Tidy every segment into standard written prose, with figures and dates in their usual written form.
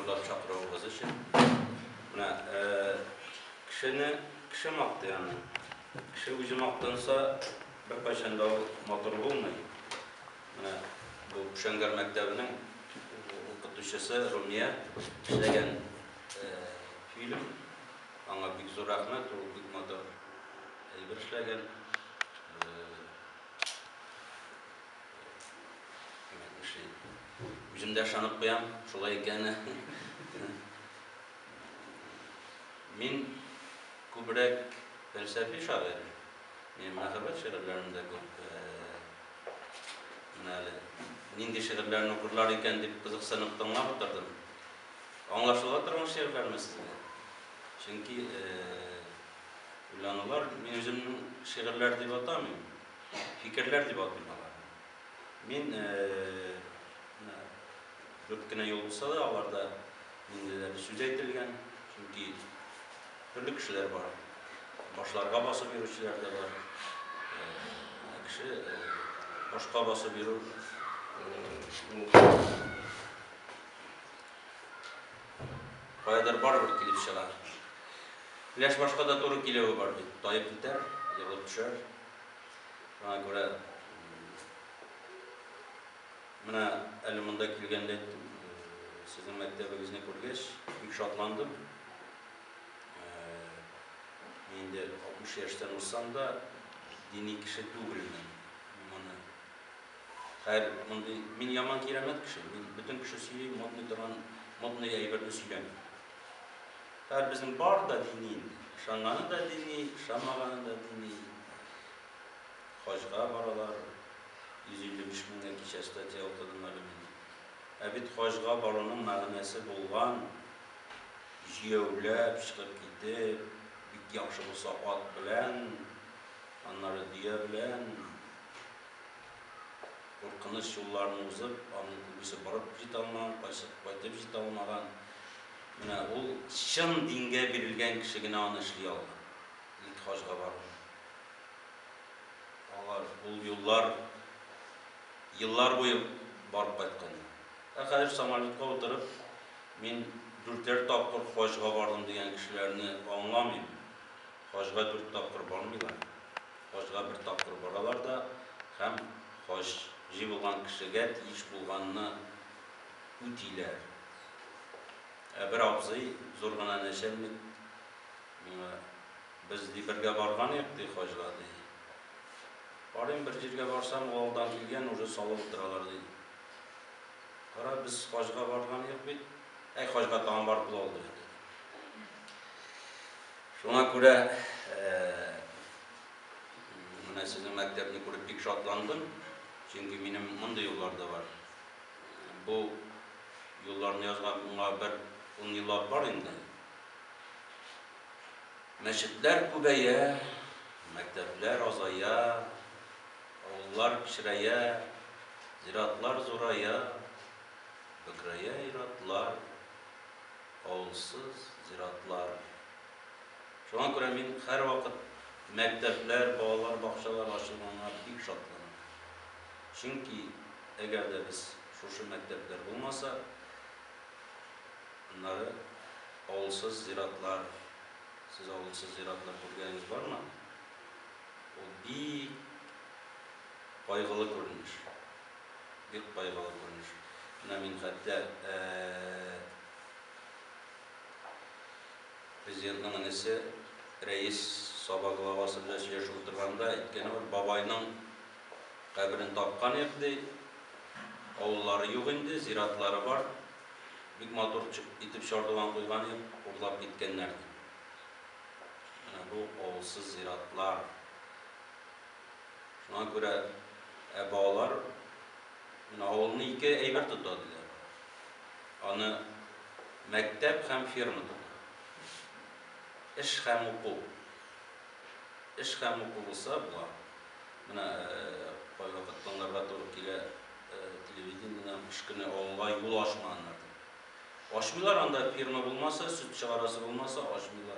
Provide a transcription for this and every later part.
hazırlap çakırağımız için. Kişi maktı yani. Kişi ucu maktınsa bir başında o motor olmayı. Bu Püşengar Mektebi'nin okutuşçusu Rumiye işlegen film. Ona büyük zor rahmet, o büyük motor bir işlegen. Bizim de şanıp koyam, şolay ekeni. Min kubrek felsefi şair. Min mehbet şiirlerimde nindi şiirlerini okurlar iken deyip kızıksanıp tınlap oturdum. Anlaşıladır o şiirlerimi sizge. Çünkü ulanılar, min özümün şiirler deyip atamıyorum. Fikirler deyip atmıyorlar. Min rütkine yol olsa da alarda mindeleri söz edilen. Çünkü türlü kişiler var. Başlarga basıp yürüyüşler de var. Kişi başka basıp yürür. Bayadar var bir kilip çıkar. İlaç başka da doğru kilevi var. Dayıp biter, yılıp düşer. Bana göre bana elimde kilgende sizin mektebinizini kurgeç. Büyük şatlandım. Şimdi 60 yaştan olsam da dini kişi değilim. Hayır, min yaman kiremet kişi. Bütün kişisi modnu yayıverdi söylemiyor. Hayır, bizim bar da dini, şanganı da dini, şamağanı da dini. Hoşga baralar, 153 bin kişiste teokladımları min. Evet, hoşga baranın mağnesi bulgan, jiyevlep, çıkıp gidip, yaxşı olsa at bilen, onları diye bilen, korkunç yollarını uzıp, onun kubisi barıp jit almagan, qaytip jit almagan. O şın dinge birilgen kişigine onu işliy algan. İlk hajga barın. Bu yıllar boyu barıp qaytkan. Qadir samolyotka oturup, men 4 tapkır hajga bardım degan kişilerini anlamayım. Hajga 4 tapkır barmıylar. Hajga 1 tapkır baralar da hem hajji bulgan kişiге iş bulganını ütiyler. Bir abzay zorgana neşelmik. Biz birge bargan yaptık hajga deydi. Barayım bir jirge barsam o aldan kelgen уже salıp oturalar deydi. Qara biz hajga bargan yaptık. Hajga tağın barıp oldu dedi. Şuna göre sizin mektebini kurup pek şatlandım. Çünkü benim bunday yollarda var. Bu yollarını yazgan bir 10 yıllar var indi. Meşitler kubeye, mektepler azaya, oğullar pişireye, ziratlar zoraya, bıkraya iratlar, oğulsuz ziratlar. Şuna göre ben her vakit mektepler, bağlar, bahçalar açılganlar pek şatlanır. Çünkü eğer de biz şu mektepler olmasa, bunları oğulsuz ziratlar, siz oğulsuz ziratlar görgeniz var mı? O bir baygılı görünüş. Bir baygılı görünüş. Min hatta Prezidentin annesi reis sabah glavasında yaşayıp oturganda etkeni bir babayının kabrini tapkan edi. Oğulları yok indi, ziratları var. Bir motor itip şardıvan koygan edi, uğurlap gitkenlerdi. Bu oğulsuz ziratlar. Şuna göre bağlar oğlunu iki eyber tutadılar. Onu mektep hem firma tuttu. İş hem hukuk. İş hem hukuk olsa bu. Koy vakitlerinde doğru ki televizyondan ışkını oğula yol açmayanlardı. Açmıyorlar anda firma bulmasa, süt çıkarası bulmasa açmıyorlar.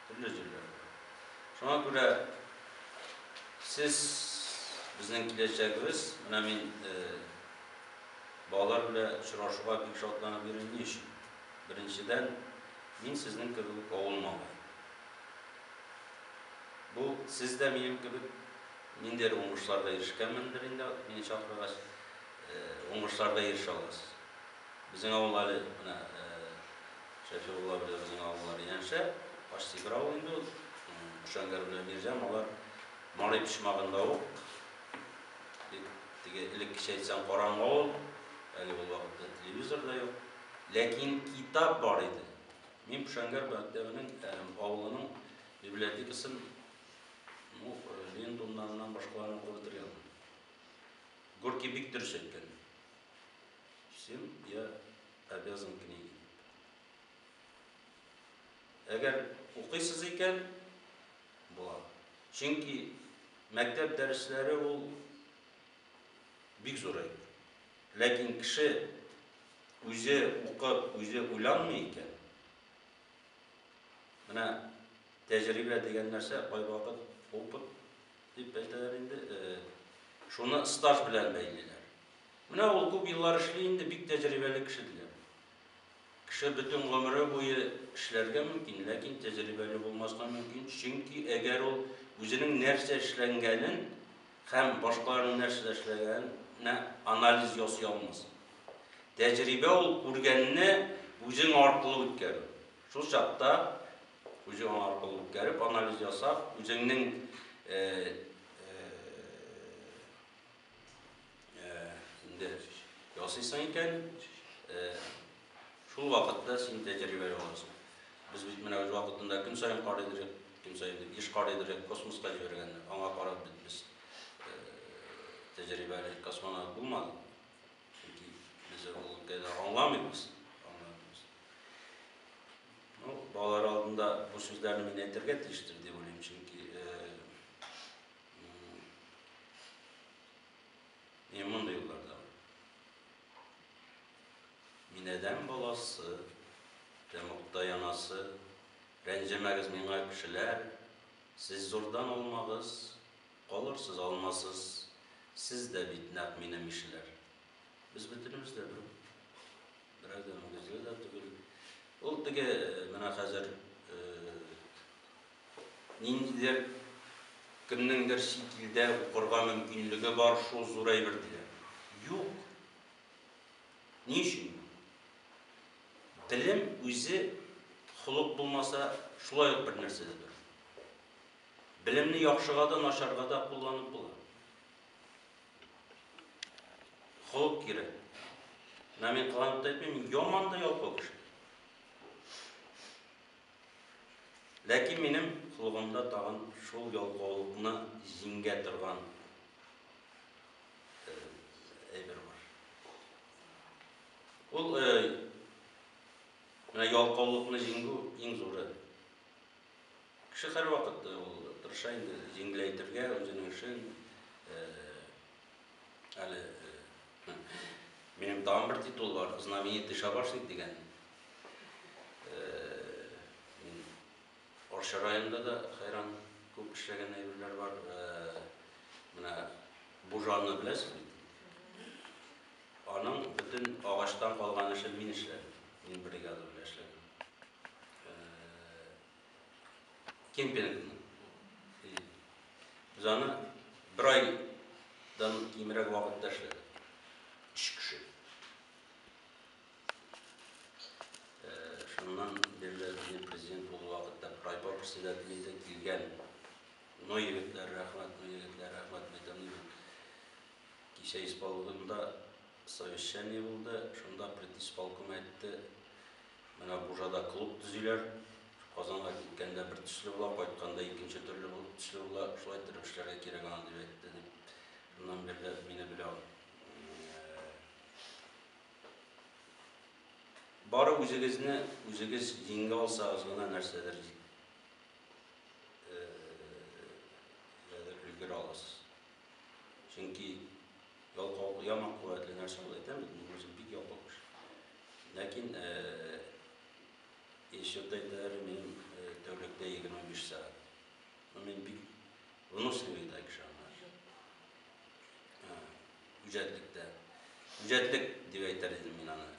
Türlü cürler. Şuna göre siz bizden geleceğiniz, Bağlar bile şuraşığa bir şartlarına birini işin. Birinciden, min sizin gibi olmamayı. Bu sizde benim gibi minderi oңuşlarda erişkenmendir indi, meni çakırğaç oңuşlarda erişe alasız. Bizim avulları, Şefiullah bile bizim avulları yense, başta bir avul indi, Uşangar bile vereceğim, onlar malı pişmağında o, ilk kişi etsen Koran avul, eli bu vakitte televizor da yok. Lakin kitap var idi. Min Uşangar Bakdevi'nin avulunun bibliotekasının Lindon'dan başkalarına koyduruyordum. Горький Виктор Шеккен. Всем я обязан книге. Eğer okuyasız iken bular. Çünkü mektep dersleri o big zoray. Lakin kişi üze okuyup üze ulanmayken, bana tecrübe degen narsa koy vakit oput dip aytlarında şunu staj bilen belliler. Buna ol köp yıllar işleyinde big tecrübeli kişiler. Kişi bütün ömrü boyu işlerge mümkün, lakin tecrübeli olmasına mümkün. Çünkü eğer o özünün nerse işlengenin hem başkalarının nerse işlengenine analiz yasay almasın. Tecrübe ol kurgenini özün arkalı ötkerip. Şu şartta özün arkalı ötkerip analiz yasap, özünün yasaysan iken şu vakitte sen tecrübeli olasın. Biz bitmene öz vakitinde gün sayın qaraydırak, gün sayın iş qaraydırak, kosmoska jibirgende, ana qarab biz tecrübeli kosmonavt bulmadı. Çünkü biz o kadar anlamayız. Bağlar aldığında bu sözlerini beni enterget iştir diye olayım çünkü emin de yollarda var. Mineden balası, demokta yanası, rencemegiz mine kişiler, siz zordan olmağız, kalırsız almasız, siz de bitnak mine mişiler. Biz bitinimiz de biraz demogizli de tügül. Ol dige bana hazır nindiler kimnindir şekilde okurga mümkünlüğü var şu zoray birdiler. Yok. Niçin? Dilim özü xuluq bulmasa şulay bir narsedir. Bilimni yaxşıga da naşarga da kullanıp bular. Xuluq gerek. Men qılanıp da etmeyim, yaman da yalqo kişi. Lakin benim xuluğumda tağın şul yalqoluqni jinge turgan bir var. Ol yalqoluqni jingu eng zo'ri. Kişi her vakit tırşayın jingleytirge özünün işin benim tam bir titul var, знаменитый шабашник деген. Orşa rayonunda da hayran köp işlegen evliler var. Bu janını bilesiniz. Onun bütün ağaçtan kalgan işi min işler. Min brigadı bile işlegen. Kemping'in. Biz onu bir aydan kemirek vakitte işledik. 3 kişi. Şundan beri prezident olduğu vakitte Raypa Presidentliği'de gelgen no yigitler rahmat, metamlı kişi ispalığında совещание buldu. Şunda предисполком etti. Bana Buca'da klub düzüler. Kazan'a gitgende bir tüslü bula, qaytqanda ikinci türlü tüslü bula, şulay ettirip işlerge kerek anı dep etti. Bundan beri meni bile bari özünüz yenge alsağız gana narseler ülgeri alasız. Çünkü yalqalıqı yaman kuvvetli narse olaydı, bizim pek yalqalıqmış. Lakin eşyaptaydılar benim tövlükte 25 saat. Men pek vınusluydaydı akşamlar. Ücretlikte. Ücretlik deb aytar edim men аны.